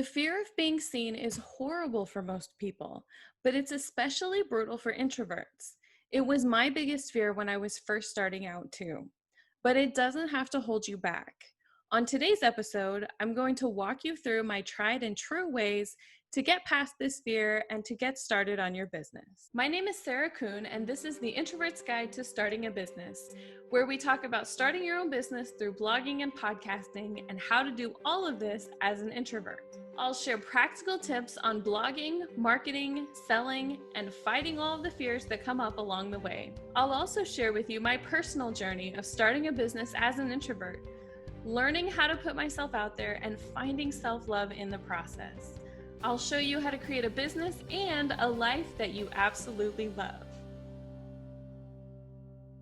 fear of being seen is horrible for most people, but it's especially brutal for introverts. It was my biggest fear when I was first starting out, too. But it doesn't have to hold you back. On today's episode, I'm going to walk you through my tried and true ways to get past this fear and to get started on your business. My name is Sarah Kuhn, and this is the Introvert's Guide to Starting a Business, where we talk about starting your own business through blogging and podcasting and how to do all of this as an introvert. I'll share practical tips on blogging, marketing, selling, and fighting all of the fears that come up along the way. I'll also share with you my personal journey of starting a business as an introvert, learning how to put myself out there, and finding self-love in the process. I'll show you how to create a business and a life that you absolutely love.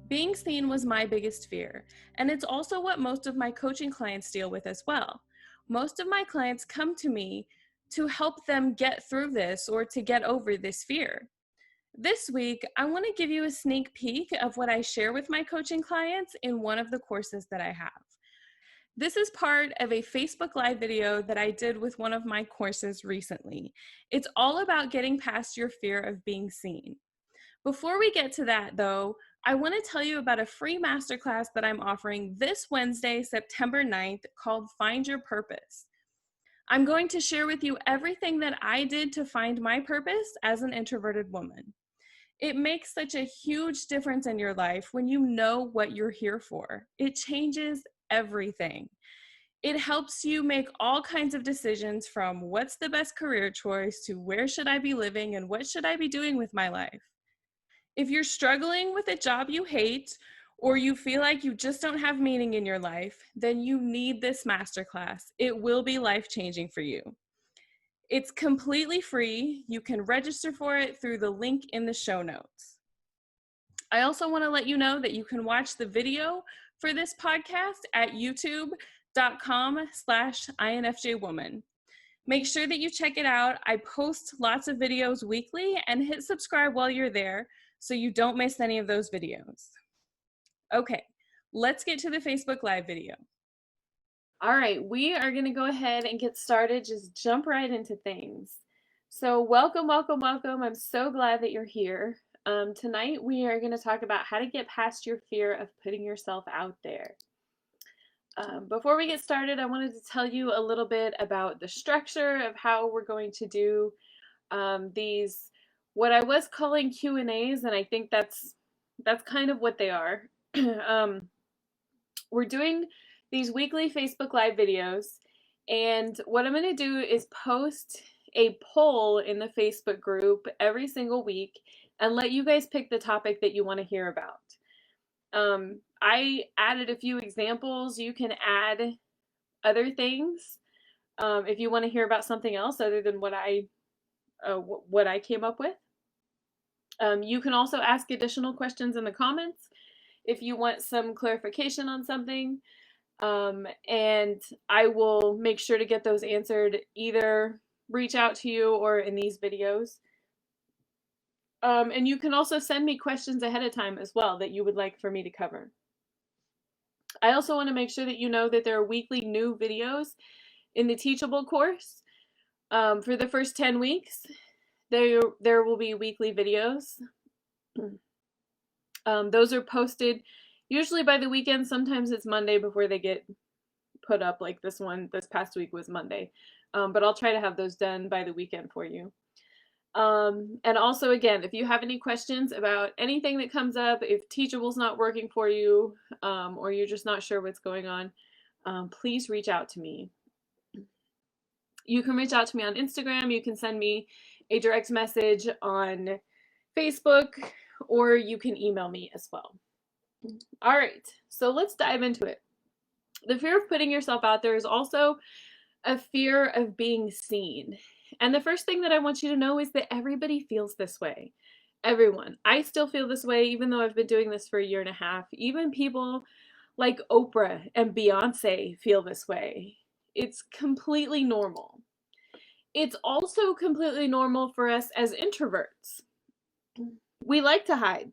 Being seen was my biggest fear, and it's also what most of my coaching clients deal with as well. Most of my clients come to me to help them get through this or to get over this fear. This week, I want to give you a sneak peek of what I share with my coaching clients in one of the courses that I have. This is part of a Facebook Live video that I did with one of my courses recently. It's all about getting past your fear of being seen. Before we get to that, though, I want to tell you about a free masterclass that I'm offering this Wednesday, September 9th, called Find Your Purpose. I'm going to share with you everything that I did to find my purpose as an introverted woman. It makes such a huge difference in your life when you know what you're here for. It changes everything. It helps you make all kinds of decisions, from what's the best career choice to where should I be living and what should I be doing with my life. If you're struggling with a job you hate, or you feel like you just don't have meaning in your life, then you need this masterclass. It will be life-changing for you. It's completely free. You can register for it through the link in the show notes. I also want to let you know that you can watch the video for this podcast at youtube.com/infjwoman. Make sure that you check it out. I post lots of videos weekly, and hit subscribe while you're there so you don't miss any of those videos. Okay, let's get to the Facebook Live video. All right, we are going to go ahead and get started. Just jump right into things. So welcome. I'm so glad that you're here. Tonight we are going to talk about how to get past your fear of putting yourself out there. Before we get started, I wanted to tell you a little bit about the structure of how we're going to do these, what I was calling Q&As, and I think that's kind of what they are. We're doing these weekly Facebook Live videos, and what I'm going to do is post a poll in the Facebook group every single week and let you guys pick the topic that you want to hear about. I added a few examples. You can add other things if you want to hear about something else other than what I came up with. You can also ask additional questions in the comments if you want some clarification on something, and I will make sure to get those answered, either reach out to you or in these videos. And you can also send me questions ahead of time as well that you would like for me to cover. I also want to make sure that you know that there are weekly new videos in the Teachable course. For the first 10 weeks, there will be weekly videos. Those are posted usually by the weekend. Sometimes it's Monday before they get put up, like this one this past week was Monday. But I'll try to have those done by the weekend for you. And also, again, if you have any questions about anything that comes up, if Teachable's not working for you, or you're just not sure what's going on, please reach out to me. You can reach out to me on Instagram. You can send me a direct message on Facebook, or you can email me as well. All right, so let's dive into it. The fear of putting yourself out there is also a fear of being seen. And the first thing that I want you to know is that everybody feels this way. Everyone. I still feel this way, even though I've been doing this for a year and a half. Even people like Oprah and Beyonce feel this way. It's completely normal. It's also completely normal for us as introverts. We like to hide,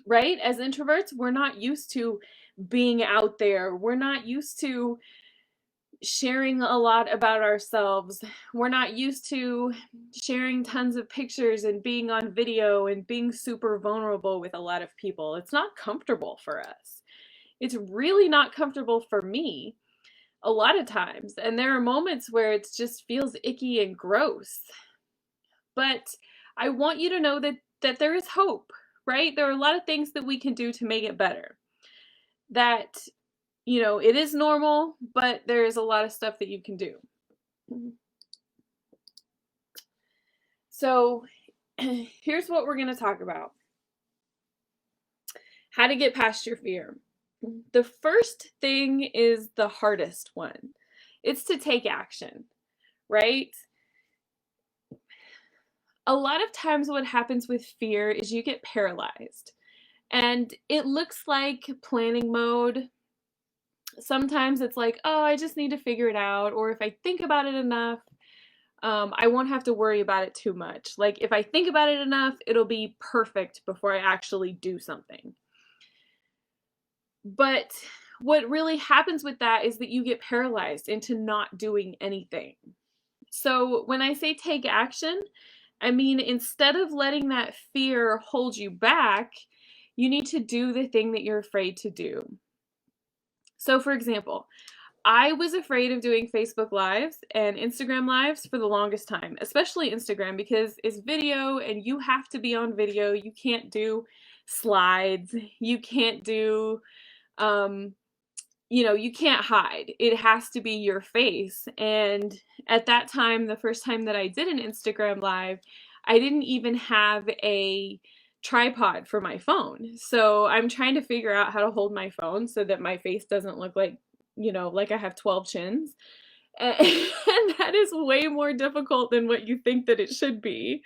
right? As introverts, we're not used to being out there. We're not used to sharing a lot about ourselves. We're not used to sharing tons of pictures and being on video and being super vulnerable with a lot of people. It's not comfortable for us. It's really not comfortable for me a lot of times. And there are moments where it just feels icky and gross. But I want you to know that there is hope, right? There are a lot of things that we can do to make it better. That, it is normal, but there is a lot of stuff that you can do. So here's what we're going to talk about. How to get past your fear. The first thing is the hardest one. It's to take action, right? A lot of times what happens with fear is you get paralyzed. And it looks like planning mode. Sometimes it's like, oh, I just need to figure it out. Or if I think about it enough, I won't have to worry about it too much. Like if I think about it enough, it'll be perfect before I actually do something. But what really happens with that is that you get paralyzed into not doing anything. So when I say take action, I mean, instead of letting that fear hold you back, you need to do the thing that you're afraid to do. So for example, I was afraid of doing Facebook Lives and Instagram Lives for the longest time, especially Instagram, because it's video and you have to be on video. You can't do slides. You can't do, you can't hide. It has to be your face. And at that time, the first time that I did an Instagram Live, I didn't even have a tripod for my phone. So I'm trying to figure out how to hold my phone so that my face doesn't look like, like I have 12 chins. And that is way more difficult than what you think that it should be.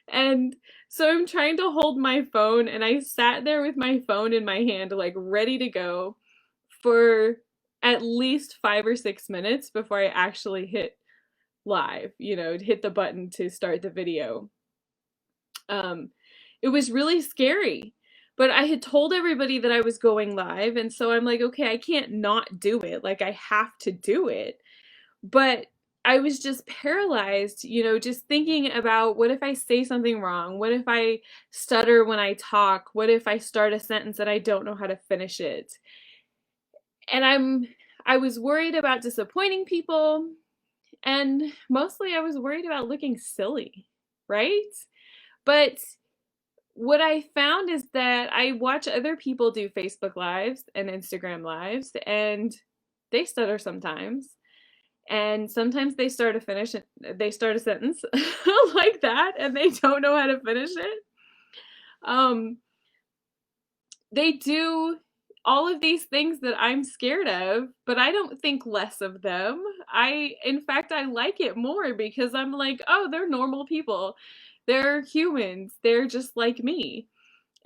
And so I'm trying to hold my phone, and I sat there with my phone in my hand, like ready to go for at least 5 or 6 minutes before I actually hit live, hit the button to start the video. It was really scary, but I had told everybody that I was going live, and so I'm like, okay, I can't not do it. Like I have to do it. But I was just paralyzed, just thinking about, what if I say something wrong? What if I stutter when I talk? What if I start a sentence and I don't know how to finish it? And I was worried about disappointing people, and mostly I was worried about looking silly, right? But what I found is that I watch other people do Facebook Lives and Instagram Lives, and they stutter sometimes. And sometimes they start a sentence like that, and they don't know how to finish it. They do all of these things that I'm scared of, but I don't think less of them. In fact, I like it more because I'm like, oh, they're normal people. They're humans. They're just like me.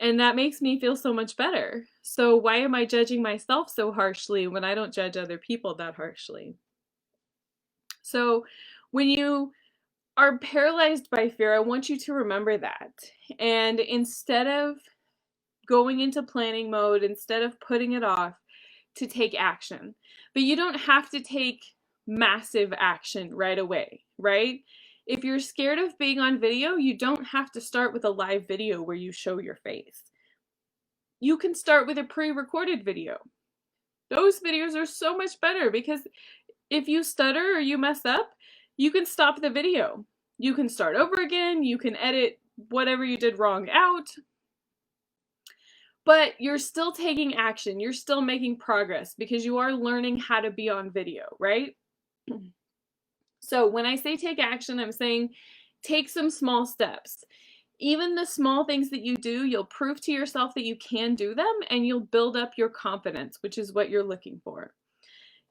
And that makes me feel so much better. So why am I judging myself so harshly when I don't judge other people that harshly? So when you are paralyzed by fear, I want you to remember that. And instead of going into planning mode, instead of putting it off, to take action. But you don't have to take massive action right away, right? If you're scared of being on video, you don't have to start with a live video where you show your face. You can start with a pre-recorded video. Those videos are so much better because if you stutter or you mess up, you can stop the video. You can start over again. You can edit whatever you did wrong out. But you're still taking action. You're still making progress because you are learning how to be on video, right? So when I say take action, I'm saying take some small steps. Even the small things that you do, you'll prove to yourself that you can do them, and you'll build up your confidence, which is what you're looking for.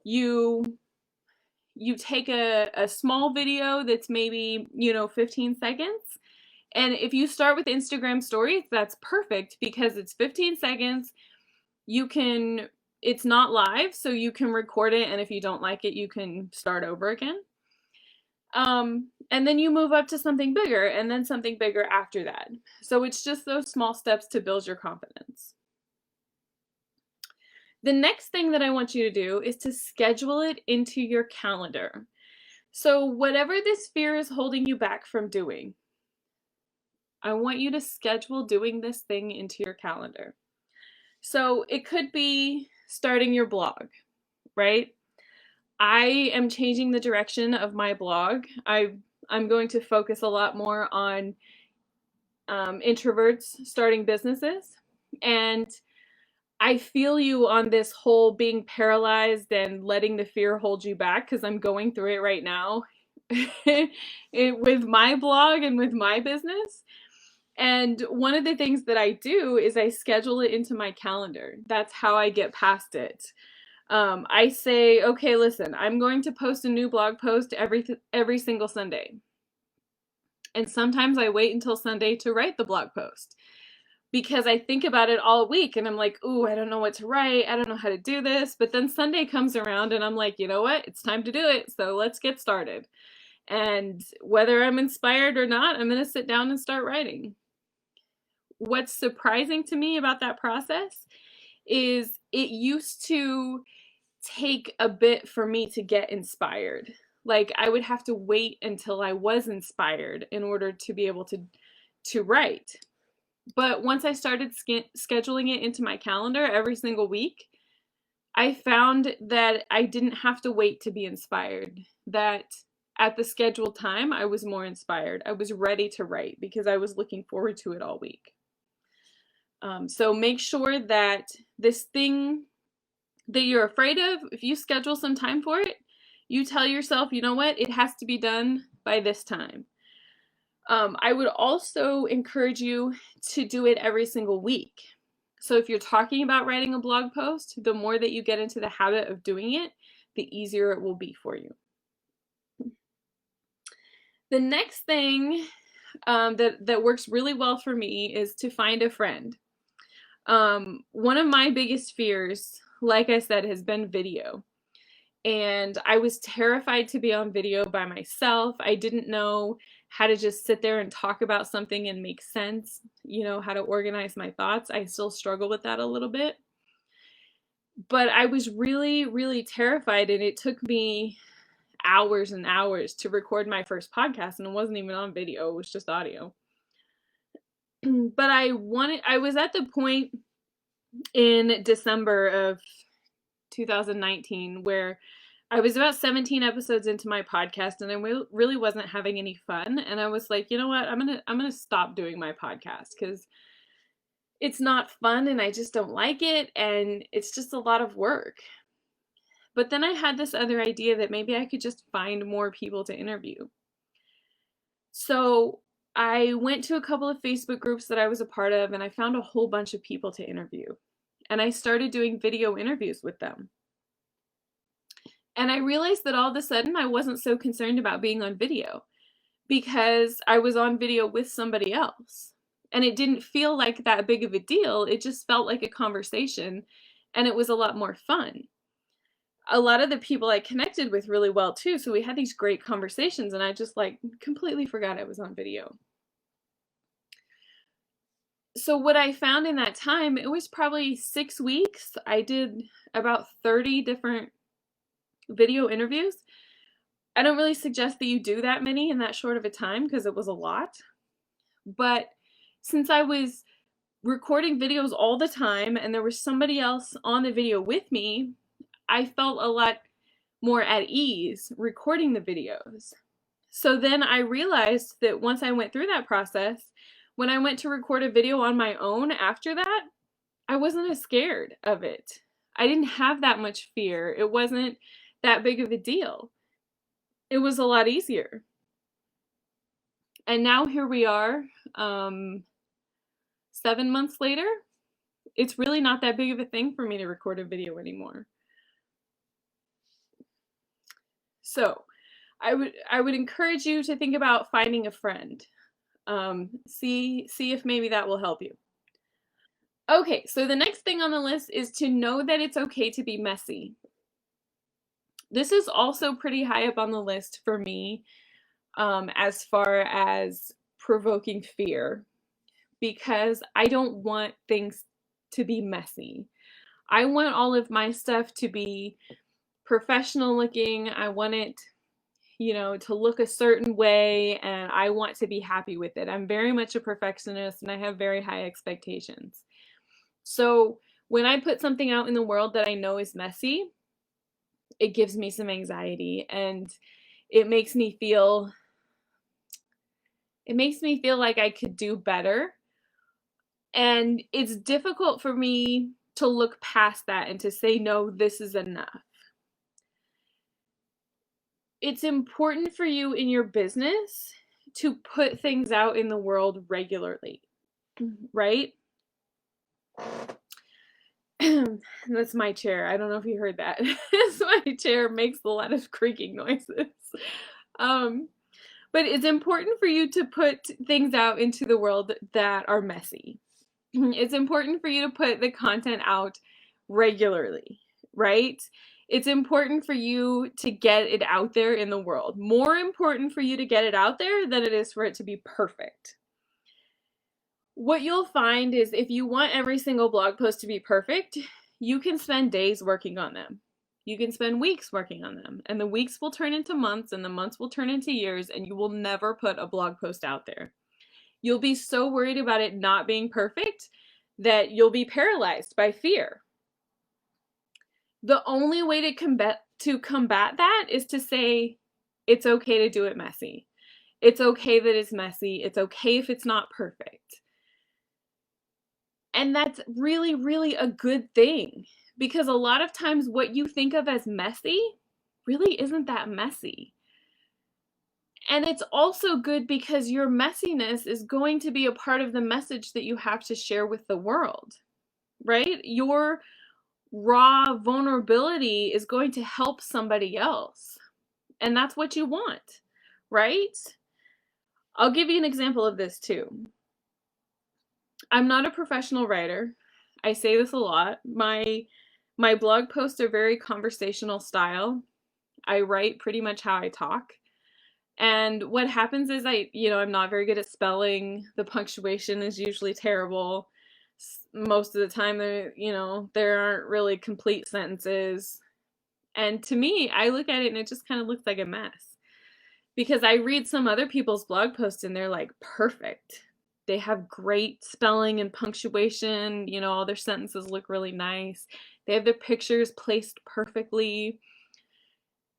You take a small video that's maybe, 15 seconds. And if you start with Instagram stories, that's perfect because it's 15 seconds. It's not live, so you can record it, and if you don't like it, you can start over again. And then you move up to something bigger, and then something bigger after that. So it's just those small steps to build your confidence. The next thing that I want you to do is to schedule it into your calendar. So whatever this fear is holding you back from doing, I want you to schedule doing this thing into your calendar. So it could be starting your blog, right? I am changing the direction of my blog. I'm going to focus a lot more on introverts starting businesses. And I feel you on this whole being paralyzed and letting the fear hold you back, because I'm going through it right now with my blog and with my business. And one of the things that I do is I schedule it into my calendar. That's how I get past it. I say, okay, listen, I'm going to post a new blog post every single Sunday. And sometimes I wait until Sunday to write the blog post, because I think about it all week and I'm like, ooh, I don't know what to write. I don't know how to do this. But then Sunday comes around and I'm like, you know what? It's time to do it. So let's get started. And whether I'm inspired or not, I'm going to sit down and start writing. What's surprising to me about that process is it used to take a bit for me to get inspired. Like I would have to wait until I was inspired in order to be able to write. But once I started scheduling it into my calendar every single week, I found that I didn't have to wait to be inspired. That at the scheduled time, I was more inspired. I was ready to write because I was looking forward to it all week. So make sure that this thing that you're afraid of, if you schedule some time for it, you tell yourself, you know what, it has to be done by this time. I would also encourage you to do it every single week. So if you're talking about writing a blog post, the more that you get into the habit of doing it, the easier it will be for you. The next thing that works really well for me is to find a friend. One of my biggest fears, like I said, has been video. And I was terrified to be on video by myself. I didn't know how to just sit there and talk about something and make sense, how to organize my thoughts. I still struggle with that a little bit. But I was really, really terrified, and it took me hours and hours to record my first podcast, and it wasn't even on video, it was just audio. But I was at the point in December of 2019 where I was about 17 episodes into my podcast and I really wasn't having any fun. And I was like, you know what? I'm gonna stop doing my podcast because it's not fun and I just don't like it and it's just a lot of work. But then I had this other idea that maybe I could just find more people to interview. So I went to a couple of Facebook groups that I was a part of and I found a whole bunch of people to interview. And I started doing video interviews with them. And I realized that all of a sudden I wasn't so concerned about being on video because I was on video with somebody else. And it didn't feel like that big of a deal. It just felt like a conversation and it was a lot more fun. A lot of the people I connected with really well too. So we had these great conversations and I just completely forgot I was on video. So what I found in that time, it was probably 6 weeks. I did about 30 different video interviews. I don't really suggest that you do that many in that short of a time because it was a lot. But since I was recording videos all the time and there was somebody else on the video with me, I felt a lot more at ease recording the videos. So then I realized that once I went through that process, when I went to record a video on my own after that, I wasn't as scared of it. I didn't have that much fear. It wasn't that big of a deal. It was a lot easier. And now here we are, 7 months later. It's really not that big of a thing for me to record a video anymore. So I would encourage you to think about finding a friend. See if maybe that will help you. Okay, so the next thing on the list is to know that it's okay to be messy. This is also pretty high up on the list for me as far as provoking fear, because I don't want things to be messy. I want all of my stuff to be professional looking. I want it, to look a certain way, and I want to be happy with it. I'm very much a perfectionist and I have very high expectations. So when I put something out in the world that I know is messy, it gives me some anxiety, and it makes me feel like I could do better. And it's difficult for me to look past that and to say, no, this is enough. It's important for you in your business to put things out in the world regularly, right? That's my chair. I don't know if you heard that. My chair makes a lot of creaking noises. But it's important for you to put things out into the world that are messy. It's important for you to put the content out regularly, right? It's important for you to get it out there in the world. More important for you to get it out there than it is for it to be perfect. What you'll find is if you want every single blog post to be perfect, you can spend days working on them. You can spend weeks working on them, and the weeks will turn into months, and the months will turn into years, and you will never put a blog post out there. You'll be so worried about it not being perfect that you'll be paralyzed by fear. The only way to combat that is to say, it's okay to do it messy. It's okay that it's messy. It's okay if it's not perfect. And that's really, really a good thing, because a lot of times what you think of as messy really isn't that messy. And it's also good because your messiness is going to be a part of the message that you have to share with the world, right? Your raw vulnerability is going to help somebody else. And that's what you want, right? I'll give you an example of this too. I'm not a professional writer. I say this a lot. My blog posts are very conversational style. I write pretty much how I talk. And what happens is I'm not very good at spelling. The punctuation is usually terrible. Most of the time there aren't really complete sentences. And to me, I look at it and it just kind of looks like a mess. Because I read some other people's blog posts and they're like perfect. They have great spelling and punctuation, all their sentences look really nice. They have their pictures placed perfectly.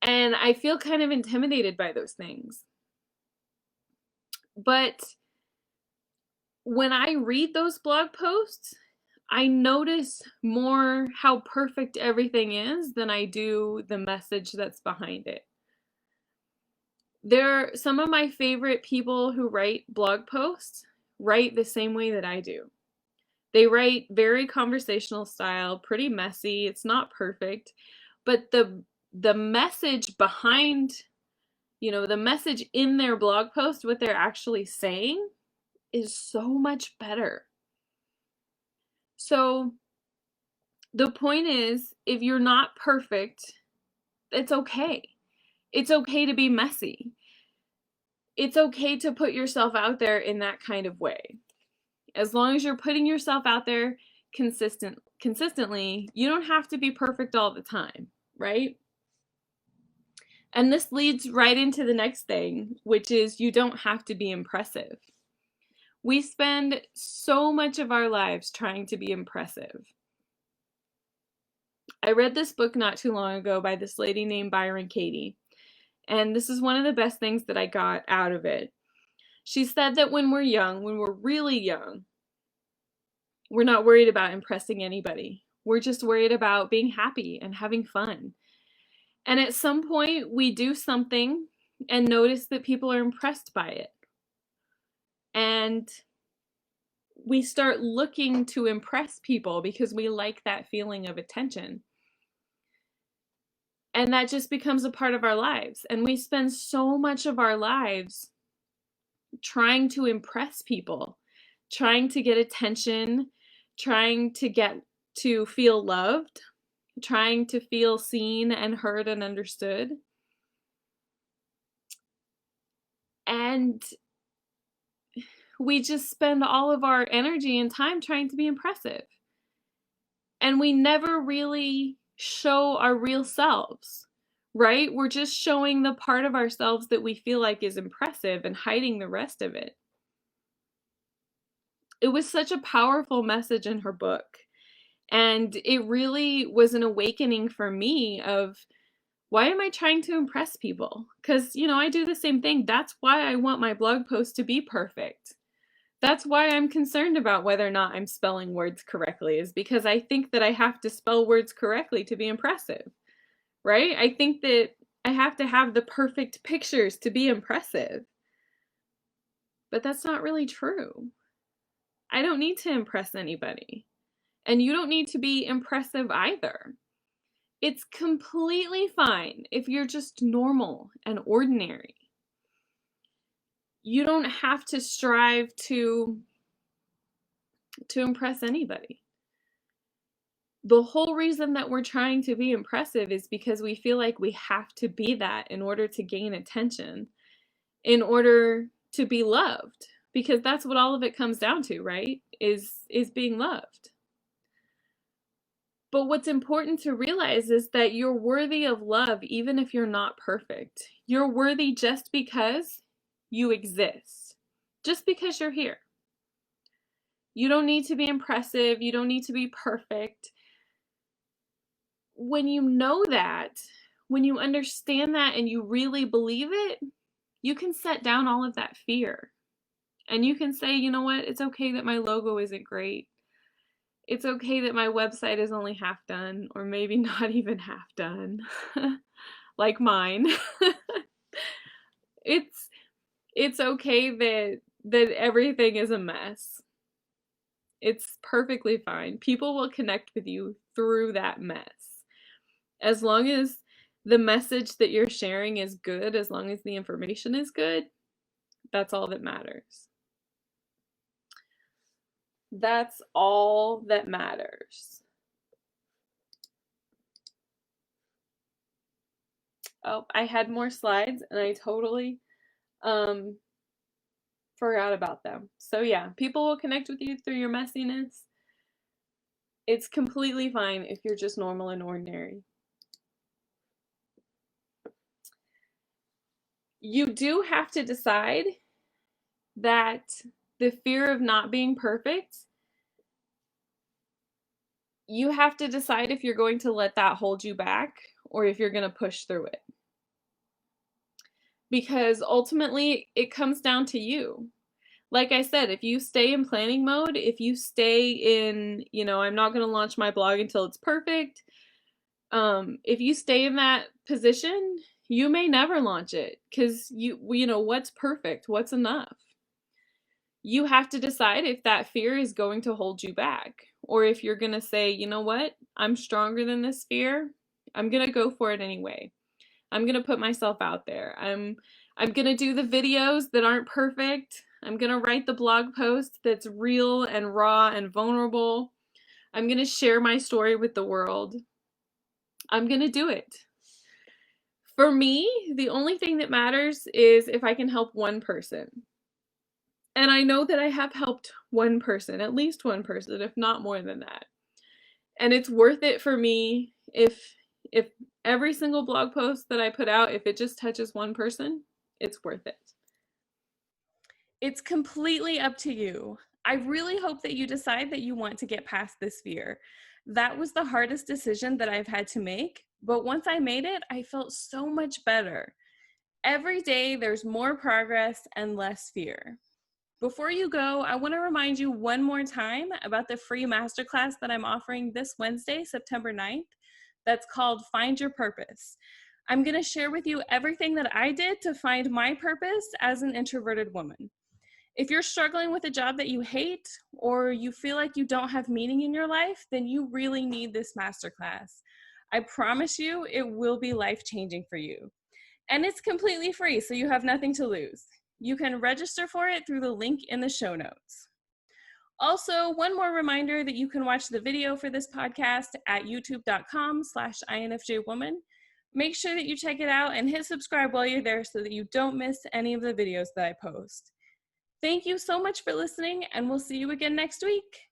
And I feel kind of intimidated by those things. But when I read those blog posts, I notice more how perfect everything is than I do the message that's behind it. Some of my favorite people who write blog posts write the same way that I do. They write very conversational style, pretty messy. It's not perfect, but the message behind, the message in their blog post, what they're actually saying, is so much better. So the point is, if you're not perfect, it's okay. It's okay to be messy. It's okay to put yourself out there in that kind of way. As long as you're putting yourself out there consistently, you don't have to be perfect all the time, right? And this leads right into the next thing, which is you don't have to be impressive. We spend so much of our lives trying to be impressive. I read this book not too long ago by this lady named Byron Katie, and this is one of the best things that I got out of it. She said that when we're really young, we're not worried about impressing anybody. We're just worried about being happy and having fun. And at some point, we do something and notice that people are impressed by it. And we start looking to impress people because we like that feeling of attention. And that just becomes a part of our lives. And we spend so much of our lives trying to impress people, trying to get attention, trying to feel loved, trying to feel seen and heard and understood. And we just spend all of our energy and time trying to be impressive. And we never really show our real selves, right? We're just showing the part of ourselves that we feel like is impressive and hiding the rest of it. It was such a powerful message in her book. And it really was an awakening for me of, why am I trying to impress people? Because, I do the same thing. That's why I want my blog post to be perfect. That's why I'm concerned about whether or not I'm spelling words correctly, is because I think that I have to spell words correctly to be impressive, right? I think that I have to have the perfect pictures to be impressive. But that's not really true. I don't need to impress anybody. And you don't need to be impressive either. It's completely fine if you're just normal and ordinary. You don't have to strive to impress anybody. The whole reason that we're trying to be impressive is because we feel like we have to be that in order to gain attention, in order to be loved, because that's what all of it comes down to, right? Is being loved. But what's important to realize is that you're worthy of love even if you're not perfect. You're worthy just because you exist, just because you're here. You don't need to be impressive. You don't need to be perfect. When you know that, when you understand that and you really believe it, you can set down all of that fear. And you can say, you know what? It's okay that my logo isn't great. It's okay that my website is only half done, or maybe not even half done, like mine. It's okay that everything is a mess. It's perfectly fine. People will connect with you through that mess. As long as the message that you're sharing is good, as long as the information is good, that's all that matters. That's all that matters. Oh, I had more slides and I totally forgot about them. So yeah, people will connect with you through your messiness. It's completely fine if you're just normal and ordinary. You do have to decide that the fear of not being perfect, you have to decide if you're going to let that hold you back or if you're going to push through it. Because ultimately, it comes down to you. Like I said, if you stay in planning mode, if you stay in, I'm not going to launch my blog until it's perfect, if you stay in that position, you may never launch it because what's perfect, what's enough. You have to decide if that fear is going to hold you back, or if you're going to say, you know what, I'm stronger than this fear. I'm going to go for it anyway. I'm going to put myself out there. I'm going to do the videos that aren't perfect. I'm going to write the blog post that's real and raw and vulnerable. I'm going to share my story with the world. I'm going to do it. For me, the only thing that matters is if I can help one person. And I know that I have helped one person, at least one person, if not more than that. And it's worth it for me if every single blog post that I put out, if it just touches one person, it's worth it. It's completely up to you. I really hope that you decide that you want to get past this fear. That was the hardest decision that I've had to make, but once I made it, I felt so much better. Every day there's more progress and less fear. Before you go, I want to remind you one more time about the free masterclass that I'm offering this Wednesday, September 9th. That's called Find Your Purpose. I'm going to share with you everything that I did to find my purpose as an introverted woman. If you're struggling with a job that you hate, or you feel like you don't have meaning in your life, then you really need this masterclass. I promise you it will be life-changing for you. And it's completely free, so you have nothing to lose. You can register for it through the link in the show notes. Also, one more reminder that you can watch the video for this podcast at youtube.com/infjwoman. Make sure that you check it out and hit subscribe while you're there so that you don't miss any of the videos that I post. Thank you so much for listening, and we'll see you again next week.